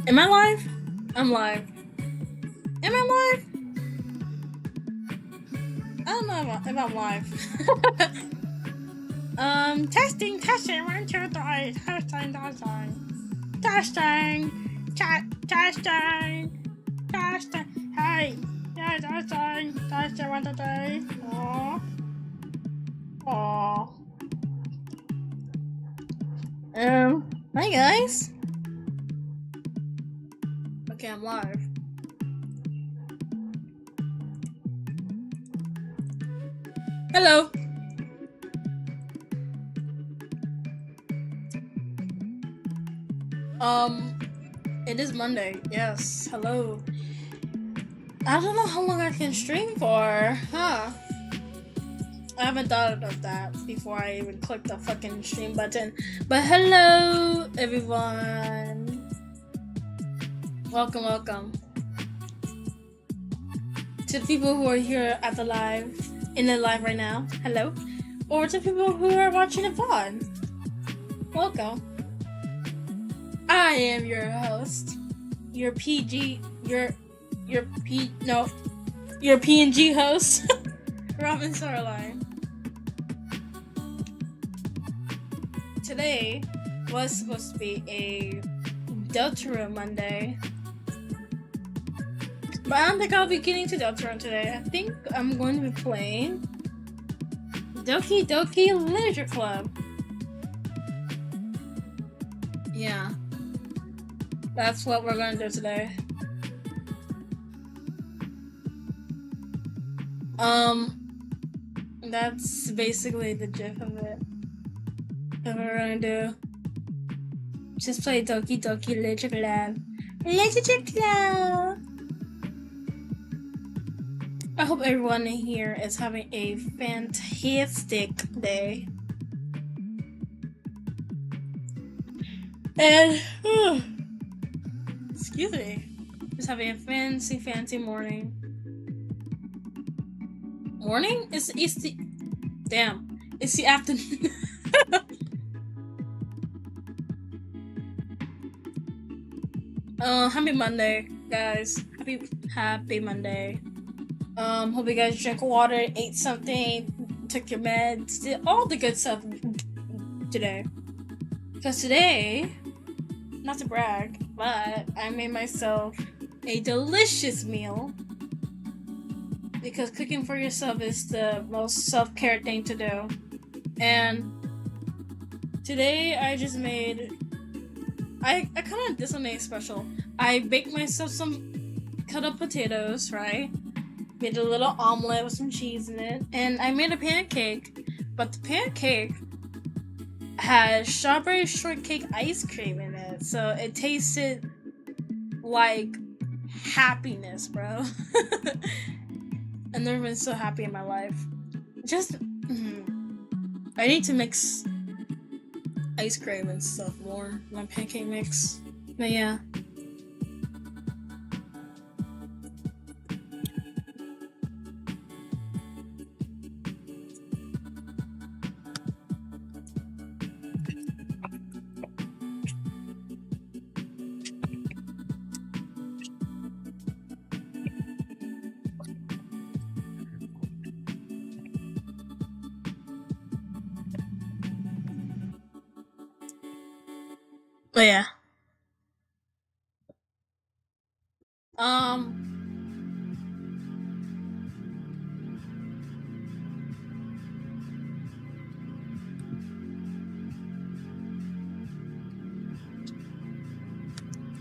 Am I live? I'm live. Am I live? I don't know if I'm live. Testing, 1, 2, 3, testing, hey, yeah, testing, 1, 2, 3. Aww. Hi guys. Okay, I'm live. Hello. It is Monday. Yes. Hello. I don't know how long I can stream for. Huh. I haven't thought of that before I even clicked the fucking stream button. But hello, everyone. Welcome. To the people who are here at the live, in the live right now. Hello. Or to people who are watching it VOD. Welcome. I am your host. Your PG, your PNG host, Robin Starline. Today was supposed to be a Deltarune Monday, but I don't think I'll be getting to Deltarune today. I think I'm going to be playing Doki Doki Literature Club. Yeah, that's what we're going to do today. That's basically the gist of it. What we're gonna do. Just play Doki Doki Literature Club. Literature Club! I hope everyone in here is having a fantastic day. And, excuse me, just having a fancy morning. Morning? It's the it's the afternoon. Happy Monday, guys. Happy Monday. Hope you guys drank water, ate something, took your meds, did all the good stuff today. Because today, not to brag, but I made myself a delicious meal. Because cooking for yourself is the most self-care thing to do. And today I just made... I kind of did something special. I baked myself some cut up potatoes, right? Made a little omelet with some cheese in it. And I made a pancake. But the pancake had strawberry shortcake ice cream in it. So it tasted like happiness, bro. I've never been so happy in my life. I need to mix ice cream and stuff more. My pancake mix. But yeah. But yeah.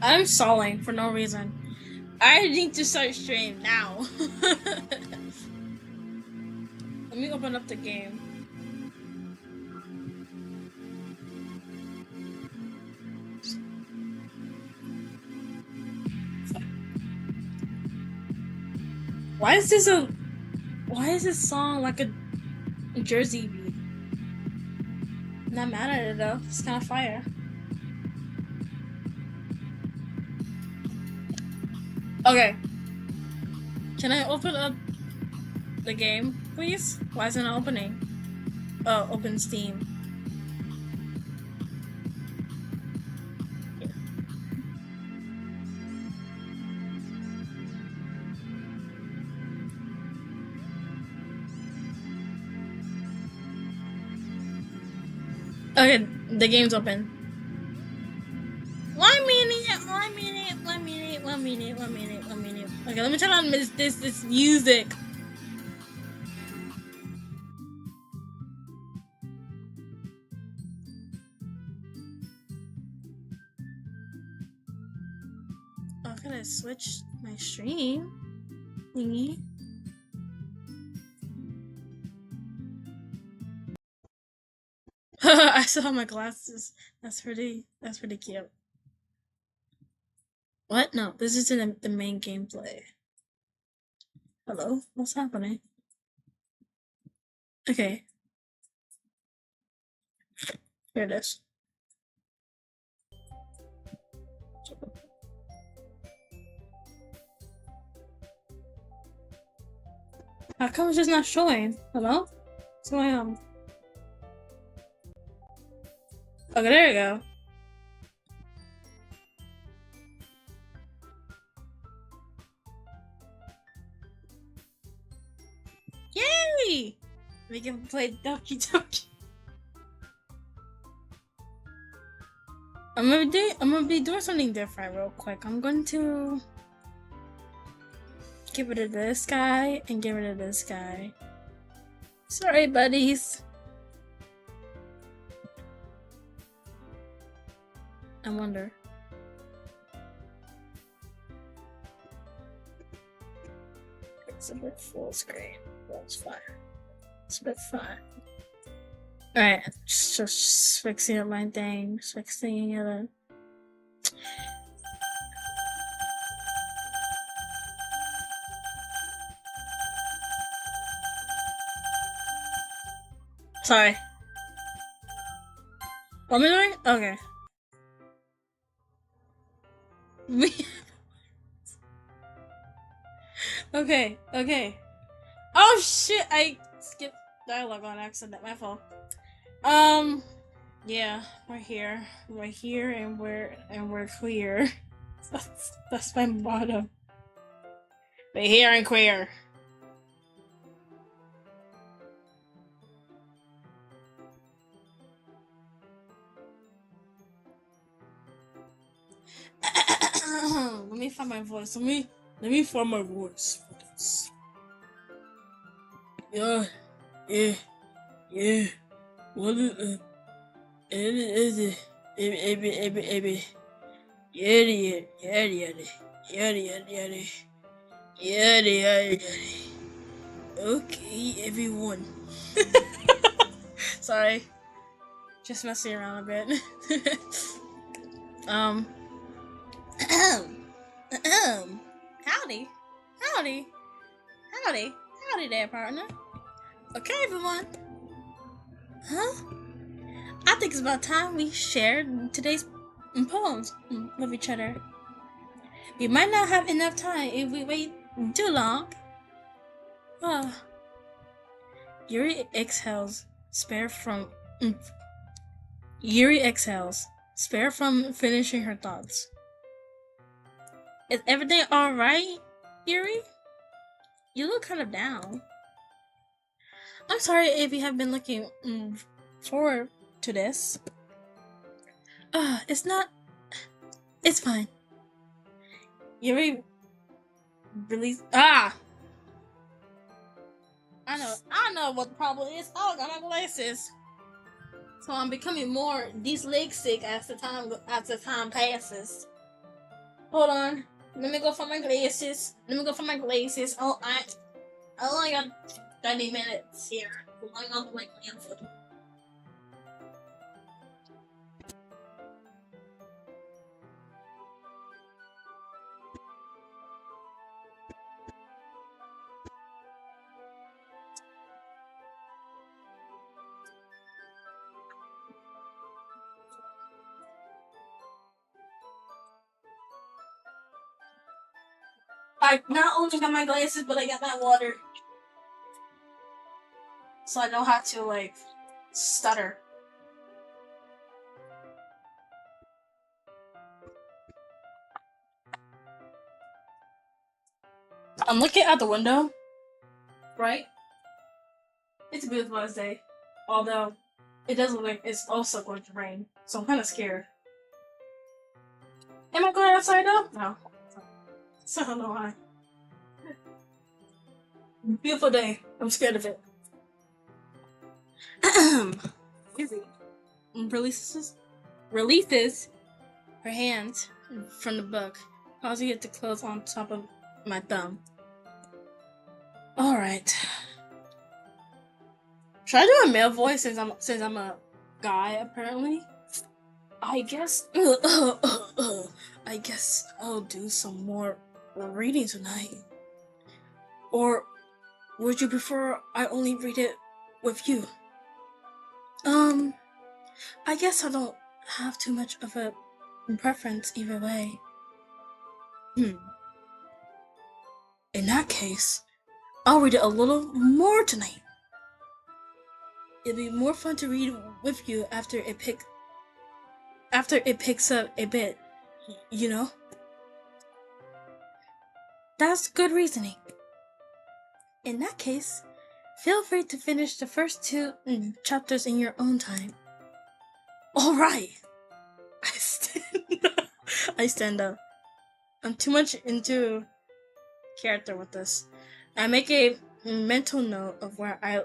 I'm stalling for no reason. I need to start stream now. Let me open up the game. Why is this song like a Jersey beat? I'm not mad at it though. It's kind of fire. Okay. Can I open up the game, please? Why isn't it opening? Oh, open Steam. Okay, the game's open. 1 minute. Okay, let me turn on this music. Oh, can I switch my stream thingy? I still have my glasses. That's pretty cute. What? No, this isn't the main gameplay. Hello? What's happening? Okay. Here it is. How come it's just not showing? Hello? What's going on? Okay, there you go. Yay! We can play Doki Doki. I'm gonna be doing something different real quick. I'm going to get rid of this guy and get rid of this guy. Sorry, buddies. I wonder. It's a bit full screen. That's fine. It's a bit fine. Alright, just fixing up my thing. Just fixing it up. Sorry. What am I doing? Okay. Okay. Oh shit! I skipped dialogue on accident. My fault. Yeah, we're here, and we're queer. That's my motto. We're here and queer. Let me find my voice. Let me find my voice for this. Yeah. What is it? Yadi. Okay, everyone. Sorry. Just messing around a bit. Howdy there, partner. Okay, everyone. Huh? I think it's about time we shared today's poems with each other. We might not have enough time if we wait too long. Yuri exhales, spare from finishing her thoughts. Is everything alright, Yuri? You look kind of down. I'm sorry if you have been looking forward to this. It's not. It's fine. Yuri release. I know what the problem is. Oh, I got my glasses. So I'm becoming more dyslexic as the time passes. Hold on. Let me go for my glasses. Oh, I only got 30 minutes here. Going on my glasses. I not only got my glasses, but I got my water. So I know how to, stutter. I'm looking out the window, right? It's a beautiful day. Although, It does look like it's also going to rain, so I'm kind of scared. Am I going outside now? No. So I don't know why. Beautiful day. I'm scared of it. Releases her hands from the book, causing it to close on top of my thumb. Alright. Should I do a male voice since I'm a guy apparently? I guess I'll do some more reading tonight. Or would you prefer I only read it with you? I guess I don't have too much of a preference either way. In that case, I'll read it a little more tonight. It'll be more fun to read with you after it picks up a bit, you know? That's good reasoning. In that case, feel free to finish the first 2 chapters in your own time. Alright! I stand up. I'm too much into character with this. I make a mental note of where I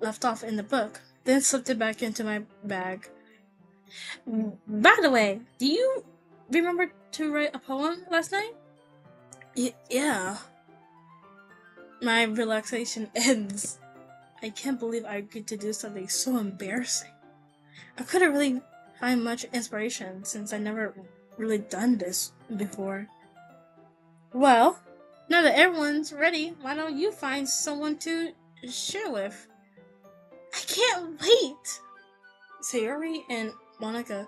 left off in the book, then slipped it back into my bag. By the way, do you remember to write a poem last night? Yeah. My relaxation ends. I can't believe I agreed to do something so embarrassing. I couldn't really find much inspiration since I never really done this before. Well, now that everyone's ready, why don't you find someone to share with? I can't wait! Sayori and Monica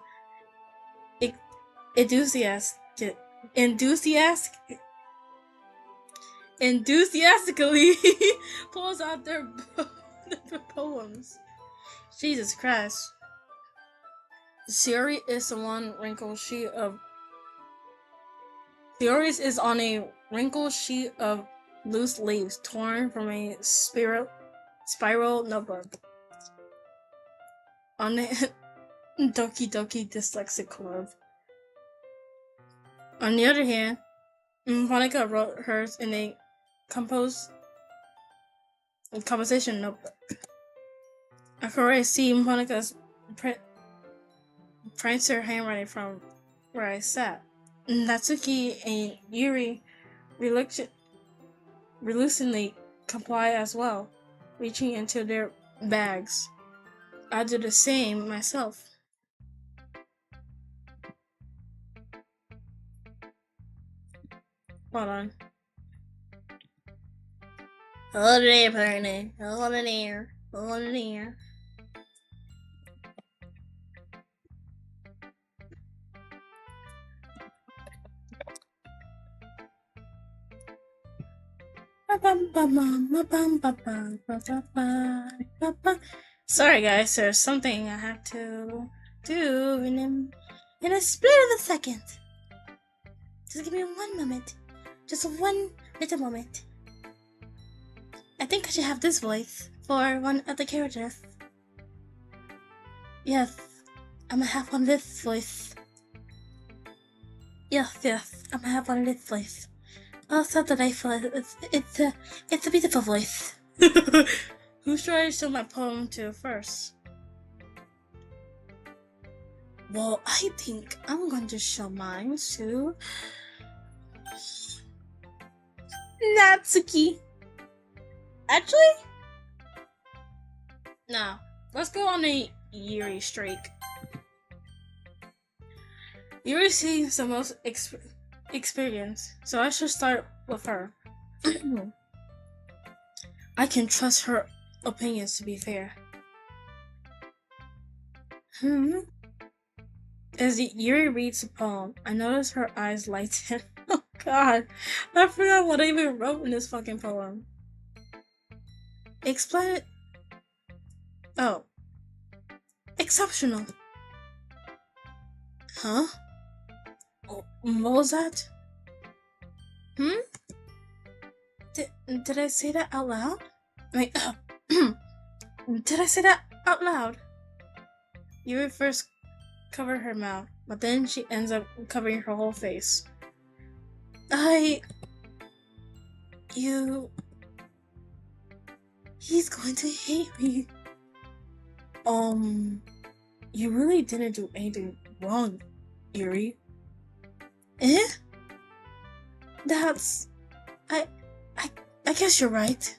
enthusiastically pulls out their poems. Jesus Christ. Sayori is on a wrinkled sheet of loose leaves torn from a spiral notebook. On the Doki Doki Dyslexic Club. On the other hand, Monica wrote hers in a composition notebook. I could already see Monica's prancer handwriting from where I sat. Natsuki and Yuri reluctantly comply as well, reaching into their bags. I do the same myself. Hold on. Hold it there, partner. Hold it there. Hold it there. Sorry guys, there's something I have to do in a split of a second. Just give me one moment. Just one little moment. I think I should have this voice for one of the characters. Yes, I'm gonna have one of this voice. Yes, I'm gonna have one of this voice. Oh, so delightful. It's a beautiful voice. Who should I show my poem to first? Well, I think I'm going to show mine to Natsuki. Actually? No. Let's go on a Yuri streak. Yuri seems the most experience, so I should start with her. I can trust her opinions to be fair. As Yuri reads the poem, I notice her eyes lighten. Oh god, I forgot what I even wrote in this fucking poem. Explain it. Oh. Exceptional. Huh? What was that? Did I say that out loud? Wait, did I say that out loud? Yuri first covered her mouth, but then she ends up covering her whole face. You... He's going to hate me. You really didn't do anything wrong, Yuri. Eh? That's... I... I guess you're right.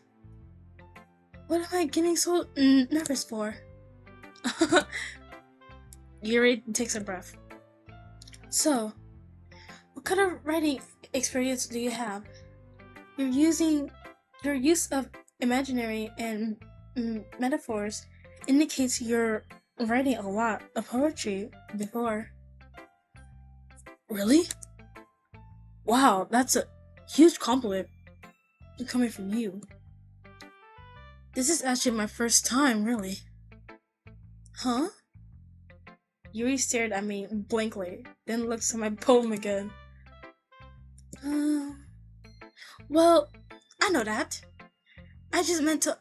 What am I getting so nervous for? Yuri takes a breath. So, what kind of writing experience do you have? Your use of imaginary and metaphors indicates you're writing a lot of poetry before. Really? Wow, that's a huge compliment coming from you. This is actually my first time, really. Huh? Yuri stared at me blankly, then looked at my poem again. Well, I know that. I just meant to,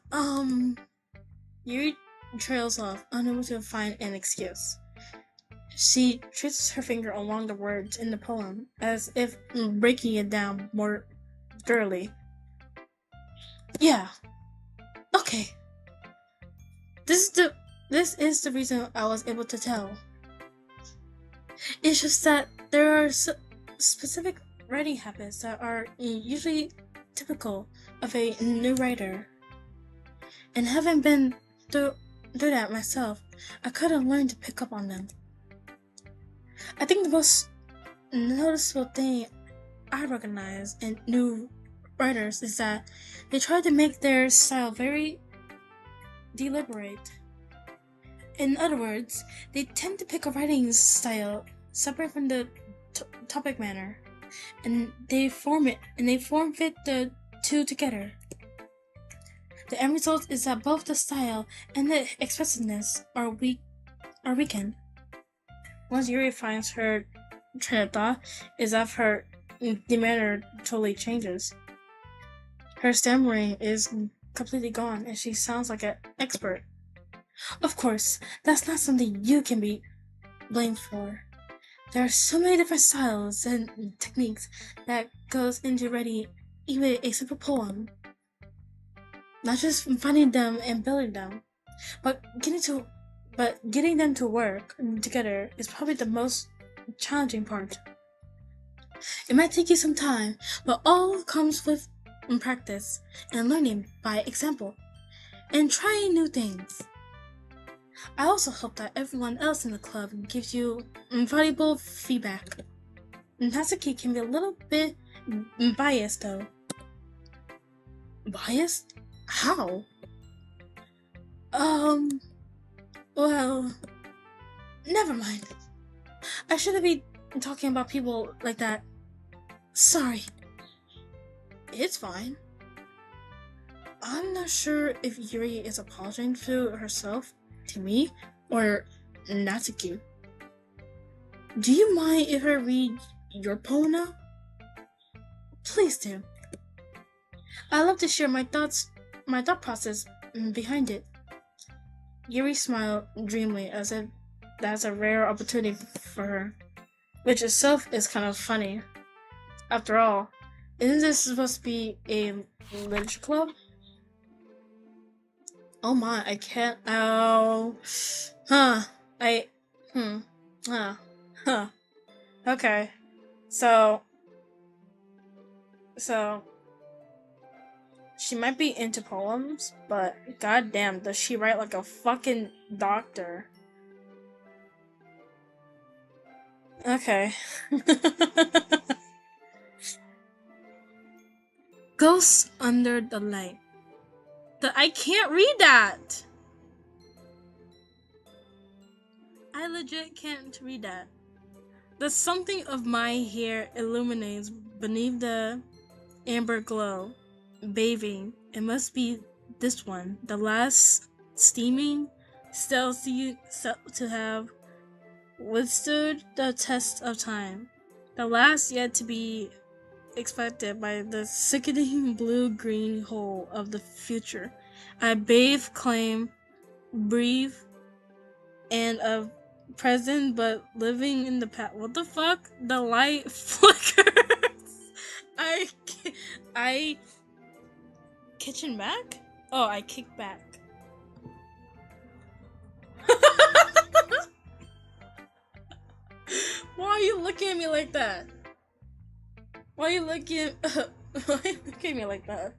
Yuri trails off, unable to find an excuse. She traces her finger along the words in the poem, as if breaking it down more thoroughly. Yeah. Okay. This is the reason I was able to tell. It's just that there are specific writing habits that are usually typical of a new writer. And having been through that myself, I could have learned to pick up on them. I think the most noticeable thing I recognize in new writers is that they try to make their style very deliberate. In other words, they tend to pick a writing style separate from the topic matter, and they form fit the two together. The end result is that both the style and the expressiveness are weakened. Once Yuri finds her train of thought, is that her demeanor totally changes. Her stammering is completely gone, and she sounds like an expert. Of course, that's not something you can be blamed for. There are so many different styles and techniques that goes into writing even a simple poem. Not just finding them and building them, but getting them to work together is probably the most challenging part. It might take you some time, but all comes with practice and learning by example and trying new things. I also hope that everyone else in the club gives you valuable feedback. Natsuki can be a little bit biased though. Biased? How? Well, never mind. I shouldn't be talking about people like that. Sorry. It's fine. I'm not sure if Yuri is apologizing to herself, to me, or Natsuki. Do you mind if I read your poem now? Please do. I love to share my thought process behind it. Yuri smiled dreamily as if that's a rare opportunity for her, which itself is kind of funny. After all, isn't this supposed to be a literature club? Oh my, I can't. Oh. Huh. Huh. Okay. So. She might be into poems, but goddamn, does she write like a fucking doctor? Okay. Ghosts under the light. I can't read that! I legit can't read that. The something of my hair illuminates beneath the amber glow. Bathing. It must be this one. The last steaming still to have withstood the test of time. The last yet to be expected by the sickening blue-green hole of the future. I bathe, claim, breathe, and of present but living in the past. What the fuck? The light flickers. I I kitchen back? Oh, I kick back. Why are you looking at me like that? Why are you looking why are you looking at me like that?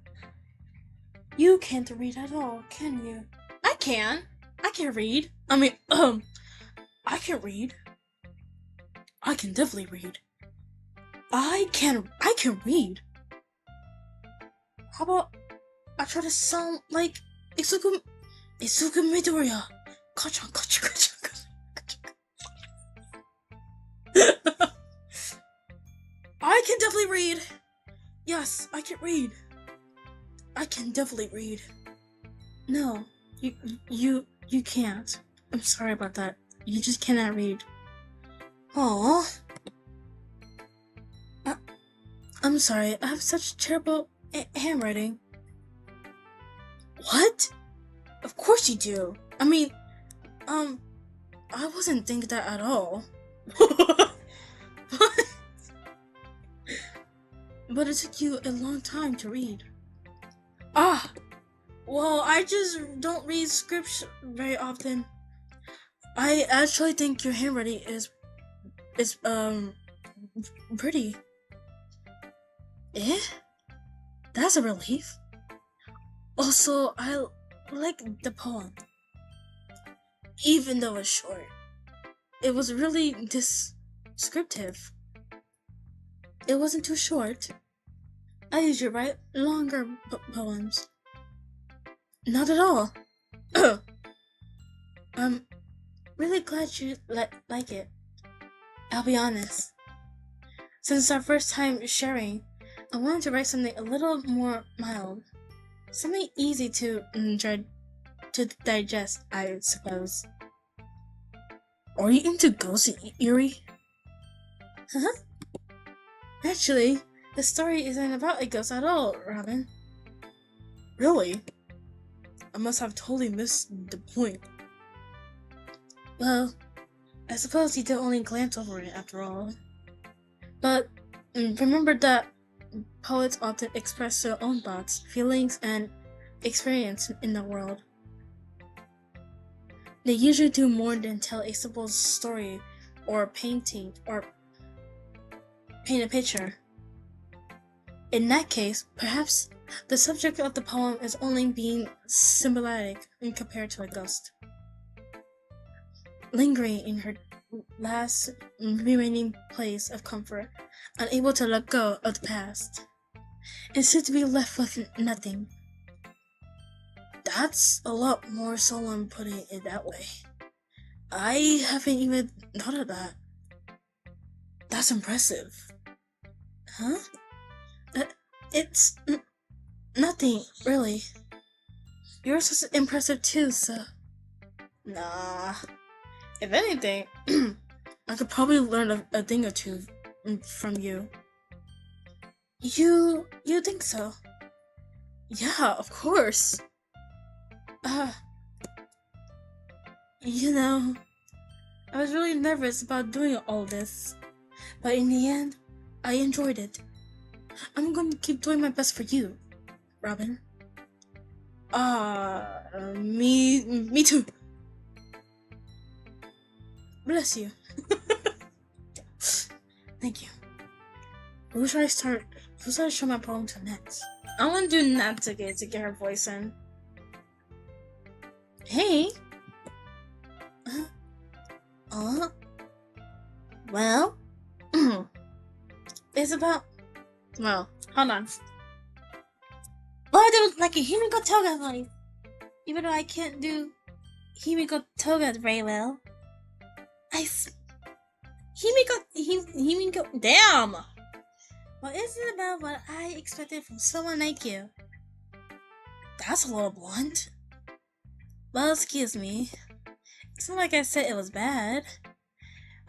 You can't read at all, can you? I can. I can read. I mean, I can read. I can definitely read. I can read. How about I try to sound like Isuku Midoriya. Kachan, kachan, kachan, kachan. I can definitely read. Yes, I can read. I can definitely read. No, you can't. I'm sorry about that. You just cannot read. Aww. I'm sorry. I have such terrible handwriting. What? Of course you do. I mean, I wasn't thinking that at all. But it took you a long time to read. Ah! Well, I just don't read scripts very often. I actually think your handwriting is pretty. Eh? That's a relief. Also, I like the poem. Even though it's short. It was really descriptive. It wasn't too short. I usually write longer poems. Not at all. I'm really glad you like it. I'll be honest. Since our first time sharing, I wanted to write something a little more mild. Something easy to digest, I suppose. Are you into ghosts, Yuri? Huh? Actually, the story isn't about a ghost at all, Robin. Really? I must have totally missed the point. Well, I suppose you did only glance over it after all. But remember that poets often express their own thoughts, feelings, and experience in the world. They usually do more than tell a simple story or painting or paint a picture. In that case, perhaps the subject of the poem is only being symbolic when compared to a ghost. Lingering in her last remaining place of comfort, unable to let go of the past, and soon to be left with nothing. That's a lot more solemn putting it that way. I haven't even thought of that. That's impressive. Huh? It's nothing, really. Yours was impressive too, so... Nah. If anything, I could probably learn a thing or two from you. You think so? Yeah, of course. You know, I was really nervous about doing all this, but in the end, I enjoyed it. I'm going to keep doing my best for you, Robin. Me too. Bless you. Thank you. Who should I show my poem to next? I want to do Natsuki to get her voice in. Hey. Well, it's about. Well, hold on. Well, I do like a Himiko Toga voice, even though I can't do Himiko Toga very well. Himiko. Damn. Well, isn't about what I expected from someone like you. That's a little blunt. Well, excuse me. It's not like I said it was bad.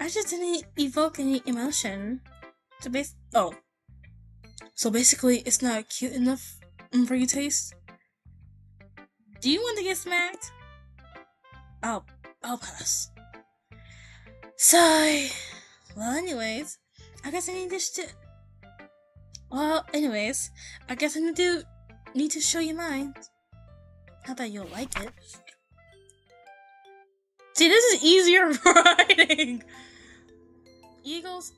I just didn't evoke any emotion. So basically, it's not cute enough for your taste? Do you want to get smacked? I'll pass. So, well, anyways, I guess I need this to. Well, anyways, I guess I need to show you mine. How about you'll like it? See, this is easier writing. Eagles,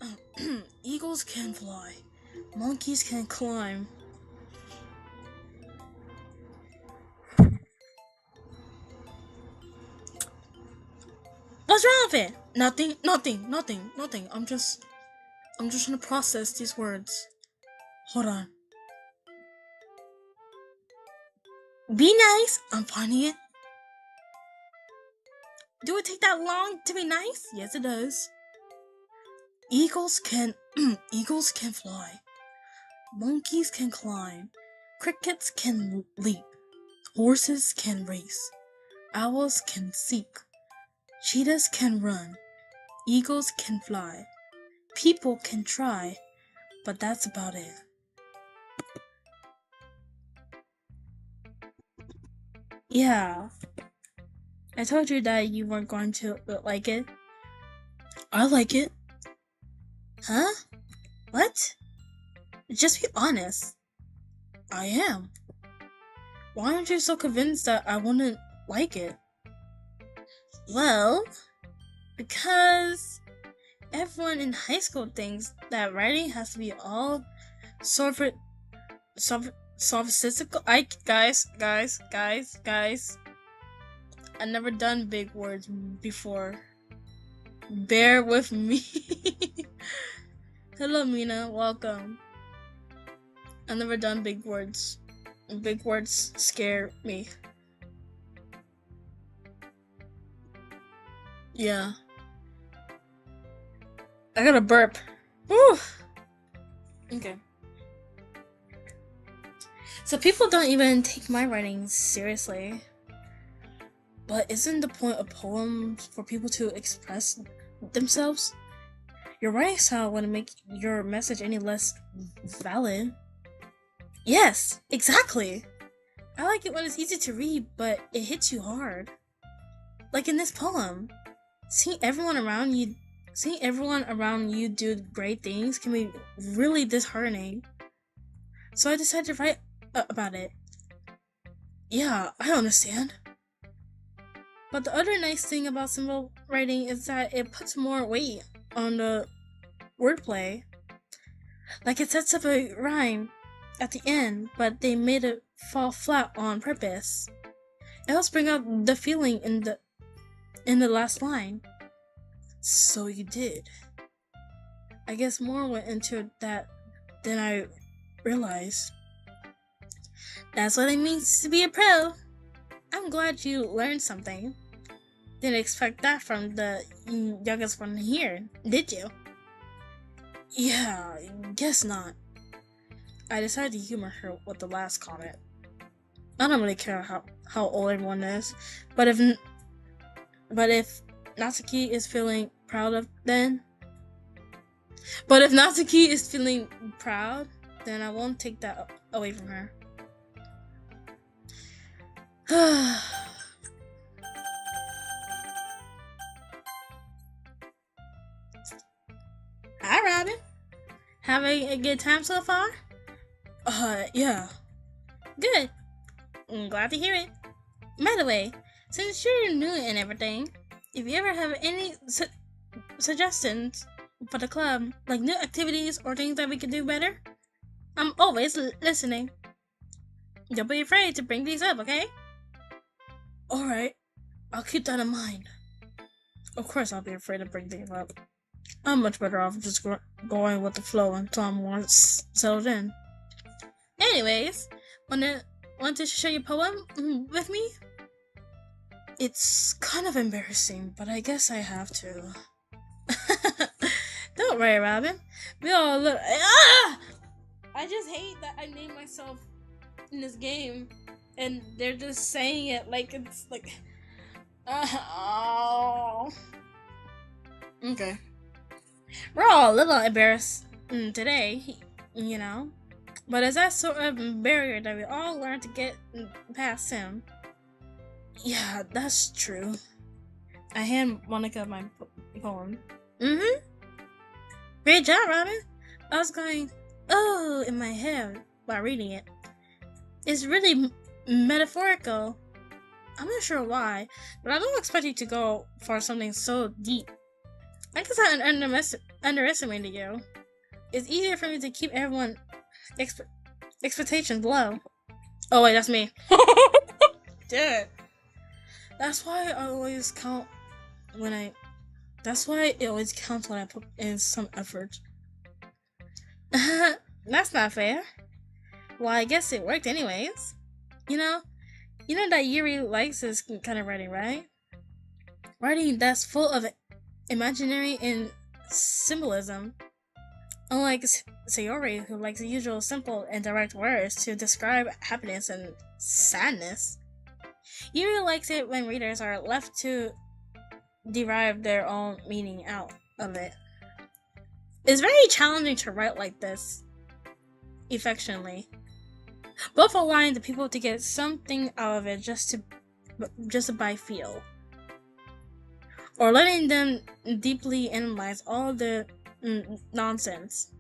eagles can fly. Monkeys can climb. What's wrong with it? Nothing. I'm just trying to process these words. Hold on. Be nice. I'm finding it. Do it take that long to be nice? Yes, it does. Eagles can fly. Monkeys can climb. Crickets can leap. Horses can race. Owls can seek. Cheetahs can run. Eagles can fly. People can try. But that's about it. Yeah. I told you that you weren't going to like it. I like it. Huh? What? Just be honest. I am. Why aren't you so convinced that I wouldn't like it? Well, because everyone in high school thinks that writing has to be all sophistical. Guys. I've never done big words before. Bear with me. Hello, Mina. Welcome. I've never done big words. Big words scare me. Yeah. I got a burp. Whew. Okay. So people don't even take my writing seriously. But isn't the point of poems for people to express themselves? Your writing style wouldn't make your message any less valid. Yes, exactly. I like it when it's easy to read, but it hits you hard. Like in this poem, seeing everyone around you do great things can be really disheartening. So I decided to write about it. Yeah, I understand. But the other nice thing about symbol writing is that it puts more weight on the wordplay. Like it sets up a rhyme at the end, but they made it fall flat on purpose. It helps bring out the feeling in the last line. So you did. I guess more went into that than I realized. That's what it means to be a pro. I'm glad you learned something. Didn't expect that from the youngest one here, did you? Yeah, guess not. I decided to humor her with the last comment. I don't really care how old everyone is, but if Natsuki is feeling proud then I won't take that away from her. Hi, Robin. Having a good time so far? Yeah. Good. I'm glad to hear it. By the way, since you're new and everything, if you ever have any suggestions for the club, like new activities or things that we could do better, I'm always listening. Don't be afraid to bring these up, okay? Alright, I'll keep that in mind. Of course I'll be afraid to bring things up. I'm much better off just going with the flow until I'm more settled in. Anyways, want to share your poem with me? It's kind of embarrassing, but I guess I have to. Don't worry, Robin. We all look. Ah! I just hate that I named myself in this game, and they're just saying it like it's like. Oh. Okay. We're all a little embarrassed today, you know. But it's that sort of barrier that we all learn to get past soon. Yeah, that's true. I hand Monica my poem. Mm-hmm. Great job, Robin. I was going, oh, in my head while reading it. It's really metaphorical. I'm not sure why, but I don't expect you to go for something so deep. I guess I underestimated you. It's easier for me to keep everyone expectations low. Oh wait, that's me. Dude. That's why I always count when I. That's why it always counts when I put in some effort. That's not fair. Well, I guess it worked anyways. You know that Yuri likes this kind of writing, right? Writing that's full of imaginary and symbolism. Unlike Sayori, who likes the usual simple and direct words to describe happiness and sadness, Yuri likes it when readers are left to derive their own meaning out of it. It's very challenging to write like this, affectionately. Both allowing the people to get something out of it just by feel, or letting them deeply analyze all the nonsense.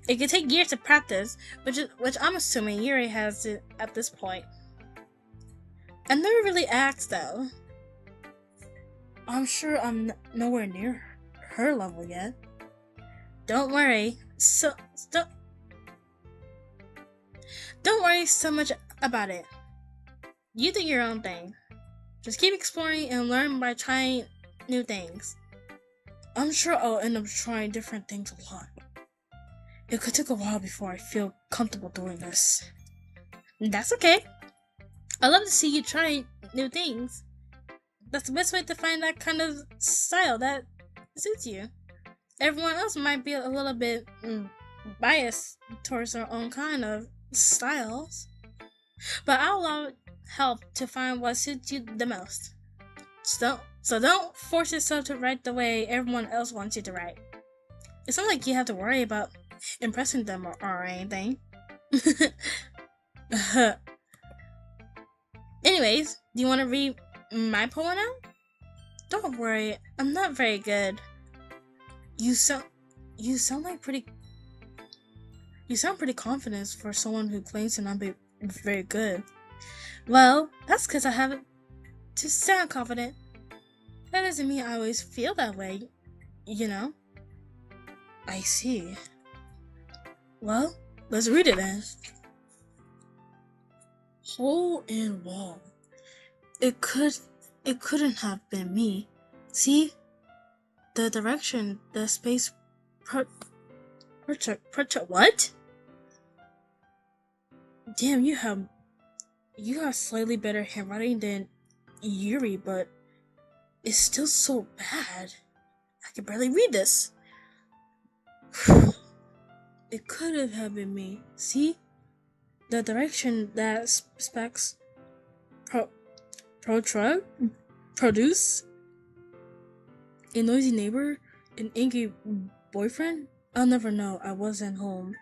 It could take years to practice, which I'm assuming Yuri has it at this point. I never really asked though. I'm sure I'm nowhere near her level yet. Don't worry. Don't worry so much about it. You do your own thing. Just keep exploring and learn by trying new things. I'm sure I'll end up trying different things a lot. It could take a while before I feel comfortable doing this. That's okay. I love to see you try new things. That's the best way to find that kind of style that suits you. Everyone else might be a little bit biased towards their own kind of styles, but I'll allow help to find what suits you the most. So don't force yourself to write the way everyone else wants you to write. It's not like you have to worry about impressing them or anything. Anyways, do you want to read my poem now? Don't worry, I'm not very good. You sound pretty confident for someone who claims to not be very good. Well, that's because I have to sound confident. That doesn't mean I always feel that way, you know? I see. Well, let's read it then. Hole in wall. It couldn't have been me. See? The direction, the space what? Damn, you have slightly better handwriting than Yuri, but it's still so bad. I can barely read this. It could have been me. See? The direction that specs produce a noisy neighbor, an angry boyfriend. I'll never know. I wasn't home.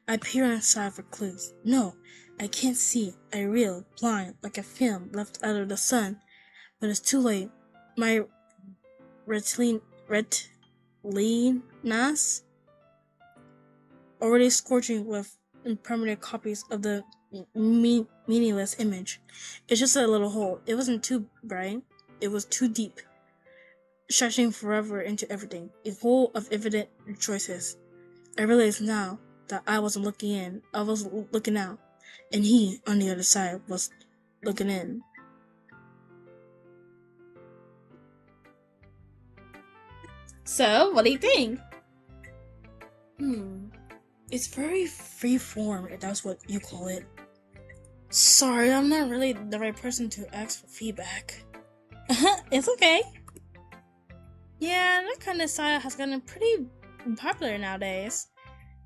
I peer inside for clues. No, I can't see. I reel, blind, like a film left out of the sun. But it's too late. My retinas already scorching with permanent copies of the meaningless image. It's just a little hole. It wasn't too bright. It was too deep, stretching forever into everything. A hole of evident choices. I realize now that I wasn't looking in. I was looking out, and he, on the other side, was looking in. So, what do you think? It's very free-form, if that's what you call it. Sorry, I'm not really the right person to ask for feedback. It's okay. Yeah, that kind of style has gotten pretty popular nowadays.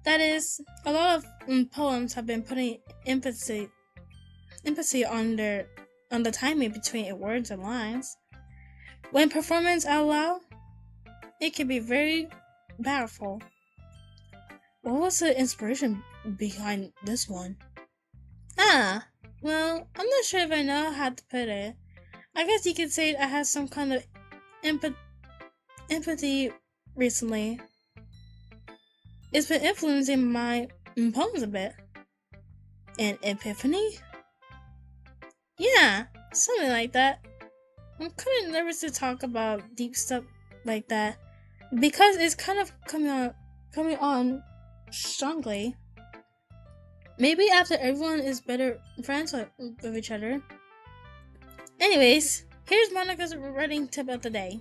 That is, a lot of poems have been putting emphasis on the timing between words and lines. When performance out loud, it can be very powerful. What was the inspiration behind this one? Well, I'm not sure if I know how to put it. I guess you could say I have some kind of empathy recently. It's been influencing my poems a bit. An epiphany? Yeah, something like that. I'm kind of nervous to talk about deep stuff like that because it's kind of coming on strongly. Maybe after everyone is better friends with each other. Anyways, here's Monica's writing tip of the day.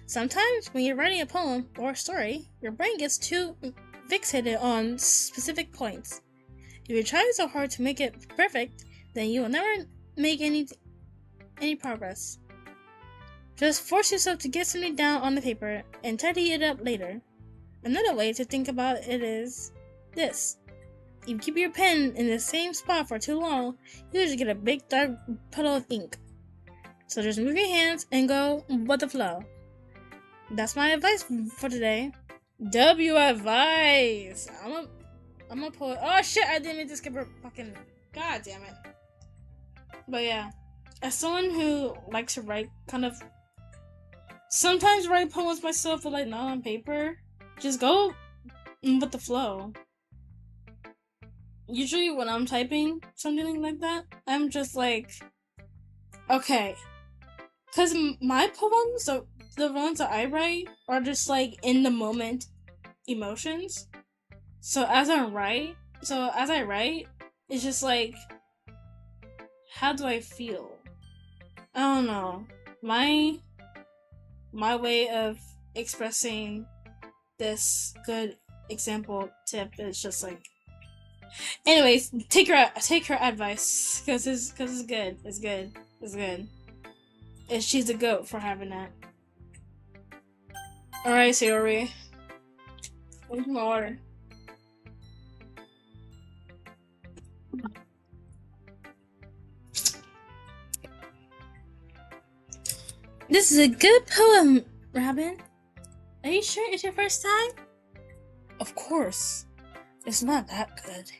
Sometimes when you're writing a poem or a story, your brain gets too fixated on specific points. If you're trying so hard to make it perfect, then you will never make any progress. Just force yourself to get something down on the paper and tidy it up later. Another way to think about it is this. If you keep your pen in the same spot for too long, you usually get a big dark puddle of ink. So just move your hands and go with the flow. That's my advice for today. W advice! I'm a poet. Oh shit, I didn't mean to skip her fucking... God damn it. But yeah, as someone who likes to write sometimes write poems myself, but like not on paper, just go with the flow. Usually when I'm typing something like that, I'm just like, okay. Because my poems, the ones that I write, are just like in the moment emotions. So as I write, it's just like, how do I feel? I don't know. My way of expressing this good example tip is just like. Anyways, take her advice because it's good. It's good. And she's a goat for having that. All right, Sayori. Where's my water? This is a good poem, Robin. Are you sure it's your first time? Of course. It's not that good.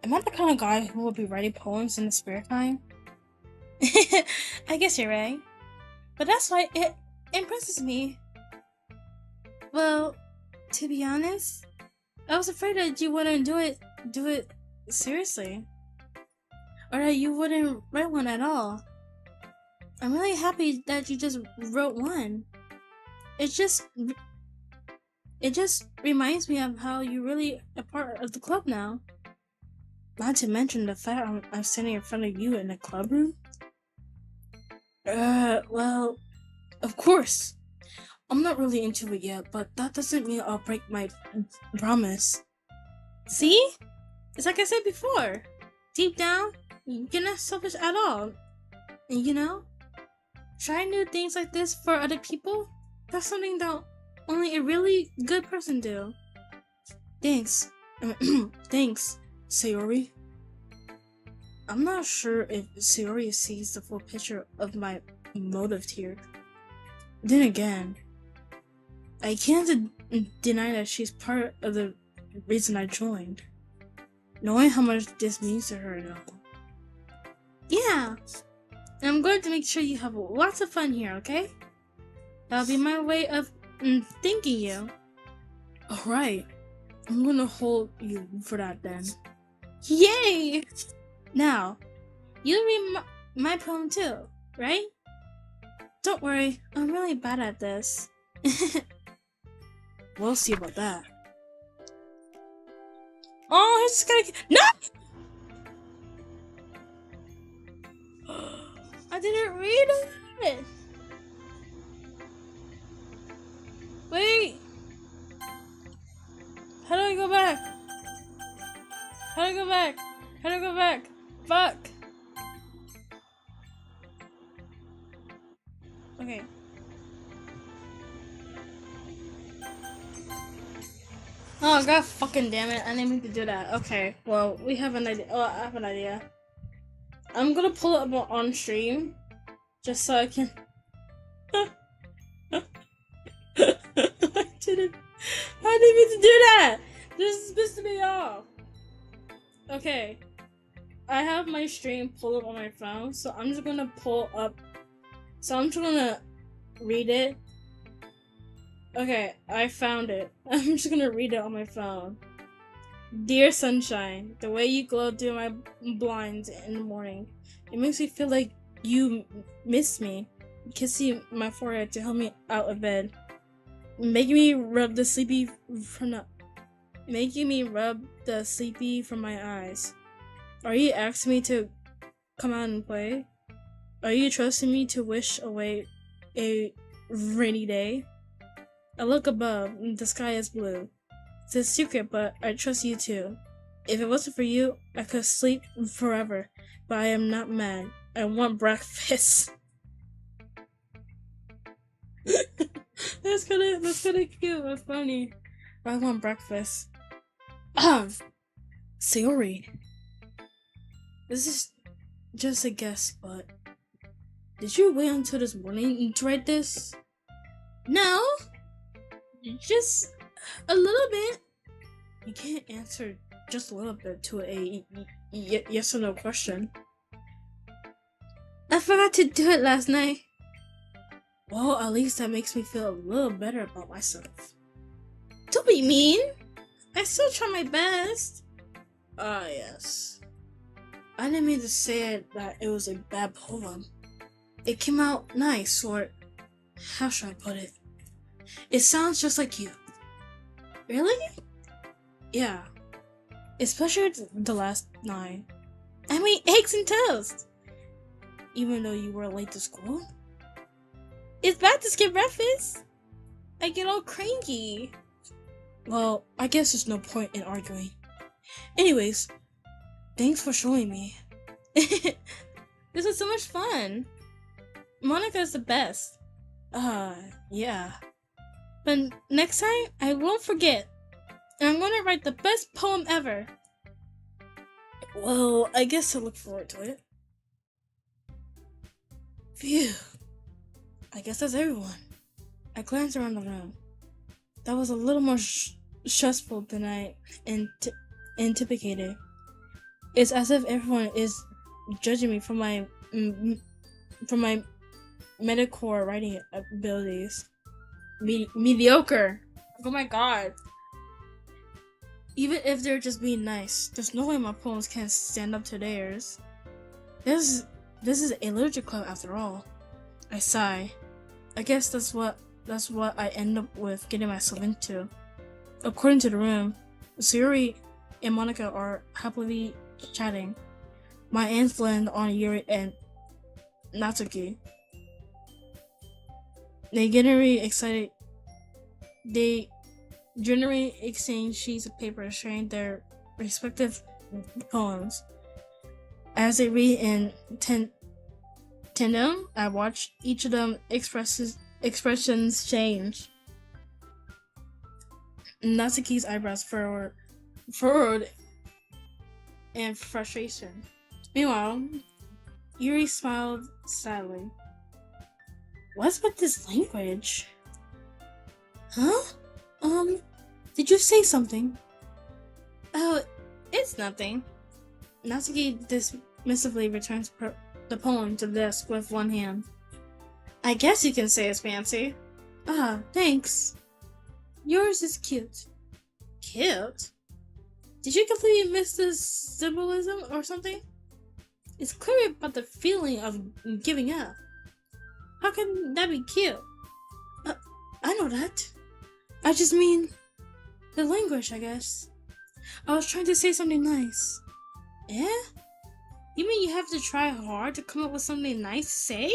Am I the kind of guy who will be writing poems in the spare time? I guess you're right. But that's why it impresses me. Well, to be honest, I was afraid that you wouldn't do it seriously. Or that you wouldn't write one at all. I'm really happy that you just wrote one. It just reminds me of how you're really a part of the club now. Not to mention the fact I'm standing in front of you in a club room. Well, of course. I'm not really into it yet, but that doesn't mean I'll break my promise. See? It's like I said before. Deep down, you're not selfish at all. And you know, trying new things like this for other people, that's something that only a really good person do. Thanks. Thanks, Sayori. I'm not sure if Sayori sees the full picture of my motive here. Then again, I can't deny that she's part of the reason I joined. Knowing how much this means to her now. Yeah, and I'm going to make sure you have lots of fun here, okay? That'll be my way of thanking you. Alright, I'm gonna hold you for that then. Yay! Now, you read my poem too, right? Don't worry, I'm really bad at this. We'll see about that. Oh, he's just gonna... No! I didn't read it! Wait! How do I go back? How do I go back? How do I go back? Fuck! Okay. Oh god fucking damn it, I didn't mean to do that. Okay, well, we have an idea. Oh, I have an idea. I'm gonna pull it up on stream, just so I can... I didn't mean to do that! This is supposed to be off. Okay. I have my stream pulled up on my phone, so I'm just gonna read it Okay, I found it. I'm just gonna read it on my phone. Dear sunshine, the way you glow through my blinds in the morning, it makes me feel like you miss me. Kissing my forehead to help me out of bed, making me rub the sleepy from the, making me rub the sleepy from my eyes. Are you asking me to come out and play? Are you trusting me to wish away a rainy day? I look above, the sky is blue. It's a secret, but I trust you too. If it wasn't for you, I could sleep forever, but I am not mad. I want breakfast. That's kinda cute. That's funny. I want breakfast. Sayori, this is just a guess, but did you wait until this morning to write this? No, just a little bit. You can't answer just a little bit to a yes or no question. I forgot to do it last night. Well, at least that makes me feel a little better about myself. Don't be mean. I still try my best. Ah, yes. I didn't mean to say it that it was a bad poem. It came out nice, or how should I put it? It sounds just like you. Really? Yeah. Especially the last line. I made eggs and toast. Even though you were late to school. It's bad to skip breakfast. I get all cranky. Well, I guess there's no point in arguing. Anyways, thanks for showing me. This was so much fun. Monica's the best. Yeah. But next time, I won't forget. And I'm gonna write the best poem ever. Well, I guess I look forward to it. Phew. I guess that's everyone. I glanced around the room. That was a little more stressful than I anticipated. It's as if everyone is judging me for my mediocre writing abilities. Mediocre. Oh my god. Even if they're just being nice, there's no way my poems can stand up to theirs. This is a literature club after all. I sigh. I guess that's what I end up with getting myself into. According to the room, Sayori and Monica are happily chatting. My hands land on Yuri and Natsuki. They generally exchange sheets of paper sharing their respective poems. As they read in tandem, I watch each of them expressions change. Natsuki's eyebrows furrowed in frustration. Meanwhile, Yuri smiled sadly. What's with this language? Huh? Did you say something? Oh, it's nothing. Natsuki dismissively returns the poem to the desk with one hand. I guess you can say it's fancy. Ah, thanks. Yours is cute. Cute? Did you completely miss the symbolism or something? It's clearly about the feeling of giving up. How can that be cute? I know that. I just mean the language, I guess. I was trying to say something nice. Eh? You mean you have to try hard to come up with something nice to say?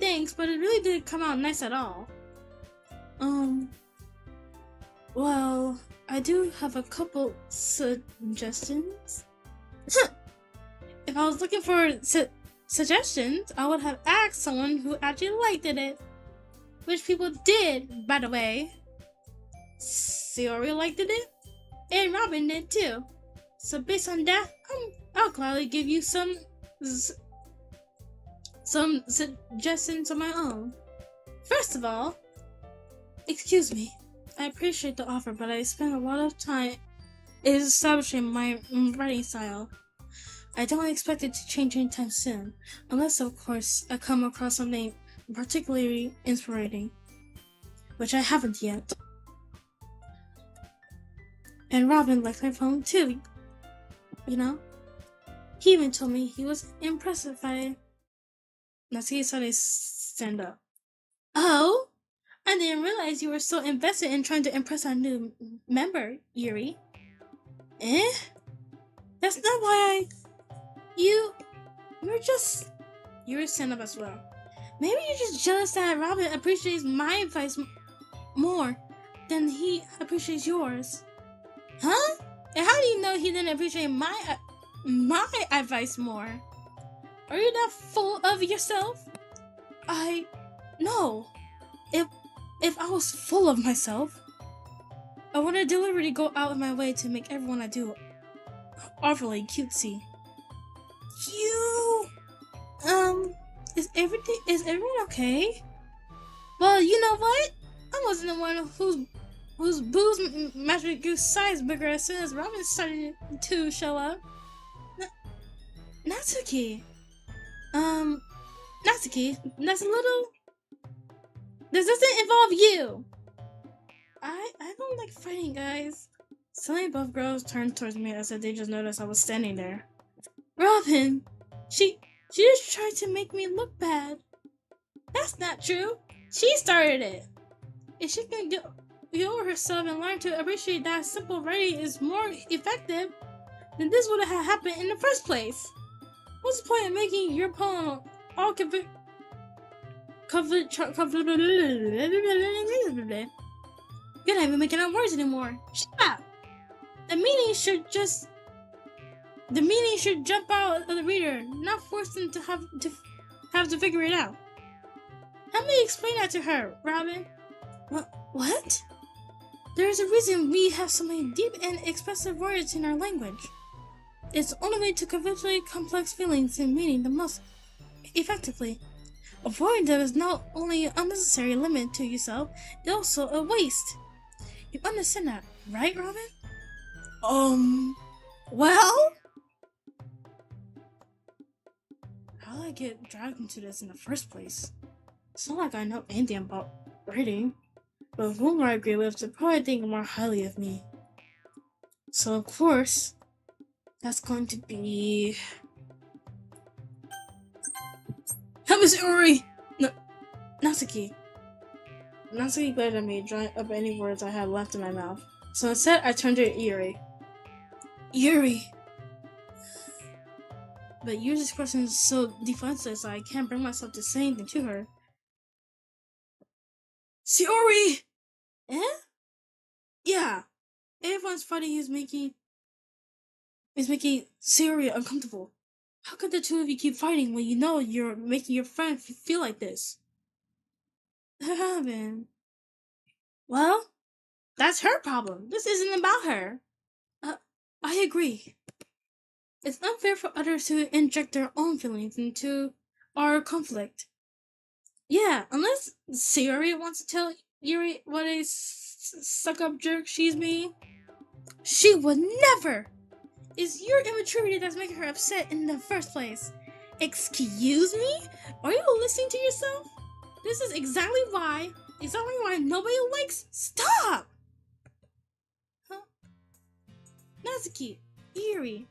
Thanks, but it really didn't come out nice at all. Well, I do have a couple suggestions. If I was looking for suggestions, I would have asked someone who actually liked it. Which people did, by the way. Sayori liked it, and Robin did too. So based on that, I'll gladly give you some suggestions of my own. First of all, excuse me, I appreciate the offer, but I spent a lot of time establishing my writing style. I don't expect it to change anytime soon, unless of course I come across something particularly inspiring. which I haven't yet. And Robin likes my poem too, you know? He even told me he was impressed by it. Natsuki saw they stand up. Oh? I didn't realize you were so invested in trying to impress our new member, Yuri. Eh? That's not why you're just... Yuri stand up as well. Maybe you're just jealous that Robin appreciates my advice more than he appreciates yours. Huh? And how do you know he didn't appreciate my advice more? Are you that full of yourself? No. If I was full of myself, I would deliberately go out of my way to make everyone I do overly cutesy. Is everyone okay? Well, you know what? I wasn't the one whose boobs magically grew size bigger as soon as Robin started to show up. Natsuki. Natsuki, that's a little... This doesn't involve you! I don't like fighting, guys. Suddenly both girls turned towards me as if they just noticed I was standing there. Robin! She just tried to make me look bad. That's not true. She started it. If she can get over herself and learn to appreciate that simple writing is more effective, then this would have happened in the first place. What's the point of making your poem all You're not even making up words anymore. Shut up! The meaning should jump out of the reader, not force them to have to figure it out. Help me explain that to her, Robin. What? There is a reason we have so many deep and expressive words in our language. It's the only way to convey complex feelings and meaning the most effectively. Avoiding them is not only an unnecessary limit to yourself, it's also a waste. You understand that, right, Robin? Well? How did I get dragged into this in the first place? It's not like I know anything about writing, but with one I agree with, they probably think more highly of me. So, of course, that's going to be... Miss Uri! No, Natsuki. Natsuki glared at me, drawing up any words I had left in my mouth. So instead, I turned to Yuri. Yuri! But Yuri's expression is so defenseless I can't bring myself to say anything to her. Sayori! Eh? Yeah. Everyone's fighting is making Sayori uncomfortable. How could the two of you keep fighting when you know you're making your friend feel like this? Haven't. Well, that's her problem. This isn't about her. I agree. It's unfair for others to inject their own feelings into our conflict. Yeah, unless Sayori wants to tell Yuri what a suck-up jerk she's being. She would never! It's your immaturity that's making her upset in the first place. Excuse me? Are you listening to yourself? This is exactly why nobody likes... Stop! Huh? Natsuki, Yuri,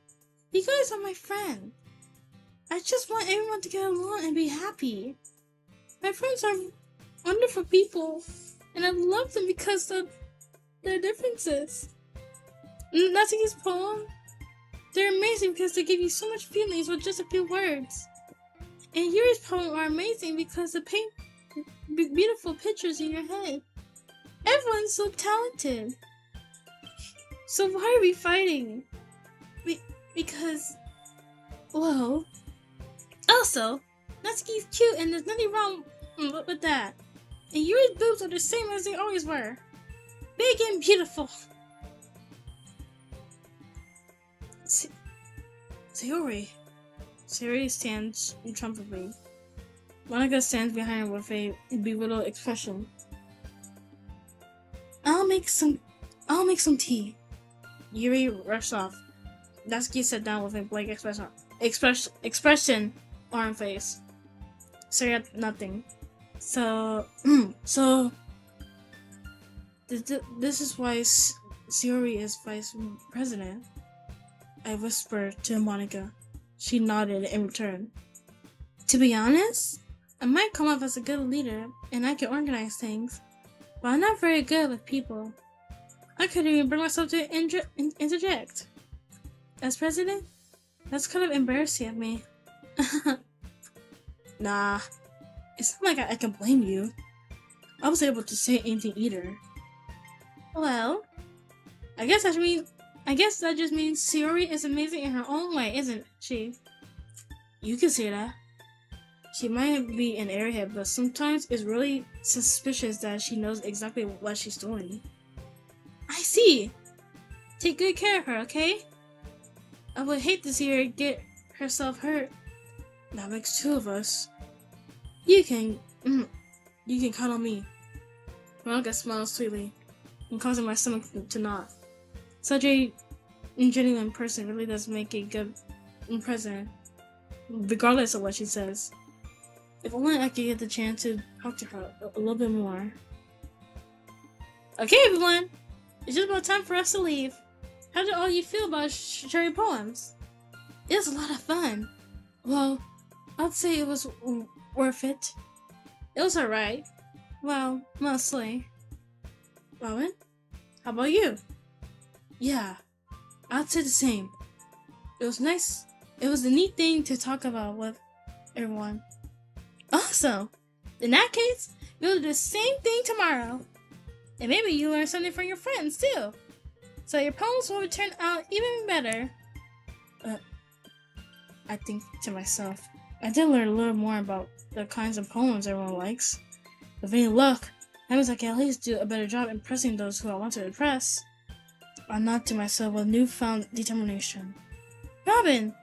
you guys are my friend. I just want everyone to get along and be happy. My friends are wonderful people, and I love them because of their differences. Natsuki's poem, they're amazing because they give you so much feelings with just a few words. And Yuri's poem are amazing because they paint beautiful pictures in your head. Everyone's so talented. So why are we fighting? Because, well, also, Natsuki's cute and there's nothing wrong with that. And Yuri's boobs are the same as they always were. Big and beautiful. Sayori stands in front of me. Monica stands behind her with a bewildered expression. I'll make some tea. Yuri rushed off. Natsuki sat down with a blank expression on her face. Sayori had nothing. So This is why Siri is vice president. I whispered to Monica. She nodded in return. To be honest, I might come off as a good leader and I can organize things, but I'm not very good with people. I couldn't even bring myself to interject. As president, that's kind of embarrassing of me. Nah, it's not like I can blame you. I was able to say anything either. Well, I guess that just means Sayori is amazing in her own way, isn't she? You can say that. She might be an airhead, but sometimes it's really suspicious that she knows exactly what she's doing. I see. Take good care of her, okay? I would hate to see her get herself hurt. That makes two of us. You can count on me. Veronica smiles sweetly and causing my stomach to knot. Such a genuine person really does make a good president, regardless of what she says. If only I could get the chance to talk to her a little bit more. Okay, everyone, it's just about time for us to leave. How did all you feel about Cherry Poems? It was a lot of fun. Well, I'd say it was worth it. It was alright. Well, mostly. Robin, how about you? Yeah, I'd say the same. It was nice. It was a neat thing to talk about with everyone. Awesome! In that case, we'll do the same thing tomorrow. And maybe you learn something from your friends, too. So your poems will turn out even better. I think to myself, I did learn a little more about the kinds of poems everyone likes. With any luck, that means I can at least do a better job impressing those who I want to impress. I nod to myself with newfound determination. Robin,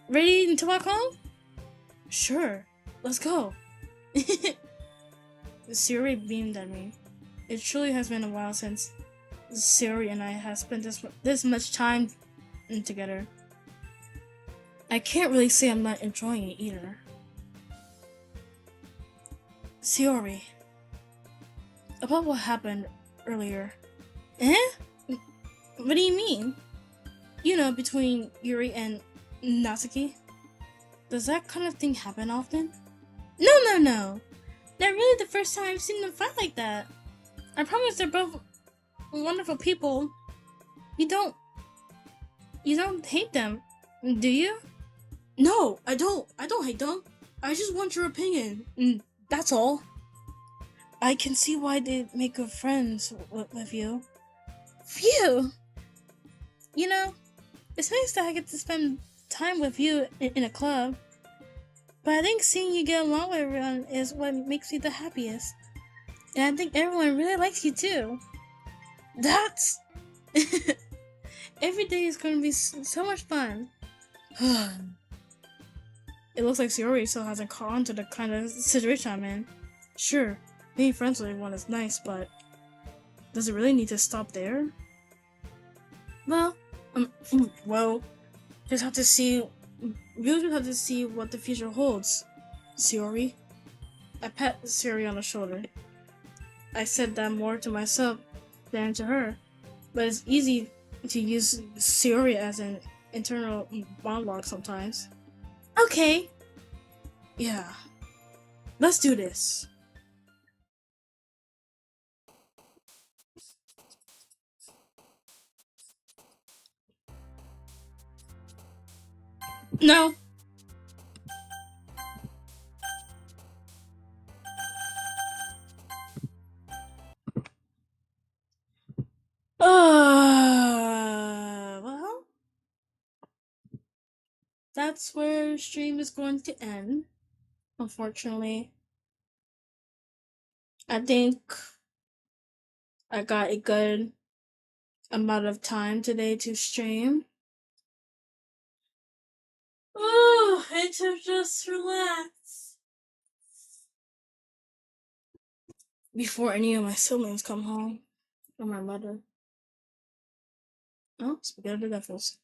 ready to walk home? Sure. Let's go. Siri beamed at me. It truly has been a while since Siri and I have spent this much time together. I can't really say I'm not enjoying it either. Siri, about what happened earlier. Eh? What do you mean? You know, between Yuri and Natsuki? Does that kind of thing happen often? No. Not really the first time I've seen them fight like that. I promise they're both wonderful people. You don't hate them, do you? No, I don't. I don't hate them. I just want your opinion. That's all. I can see why they make good friends with you. Phew! You know, it's nice that I get to spend time with you in a club. But I think seeing you get along with everyone is what makes me the happiest. And I think everyone really likes you too. That's... Every day is going to be so much fun. It looks like Sayori still hasn't caught on to the kind of situation I'm in. Sure, being friends with everyone is nice, but does it really need to stop there? Well, just have to see. We'll just have to see what the future holds. Sayori. I pat Sayori on the shoulder. I said that more to myself than to her, but it's easy to use Sayori as an internal monologue sometimes. Okay. Yeah. Let's do this. No. Well, that's where stream is going to end. Unfortunately, I think I got a good amount of time today to stream. Oh, and to just relax before any of my siblings come home or my mother. Oh, spaghetti the Devils.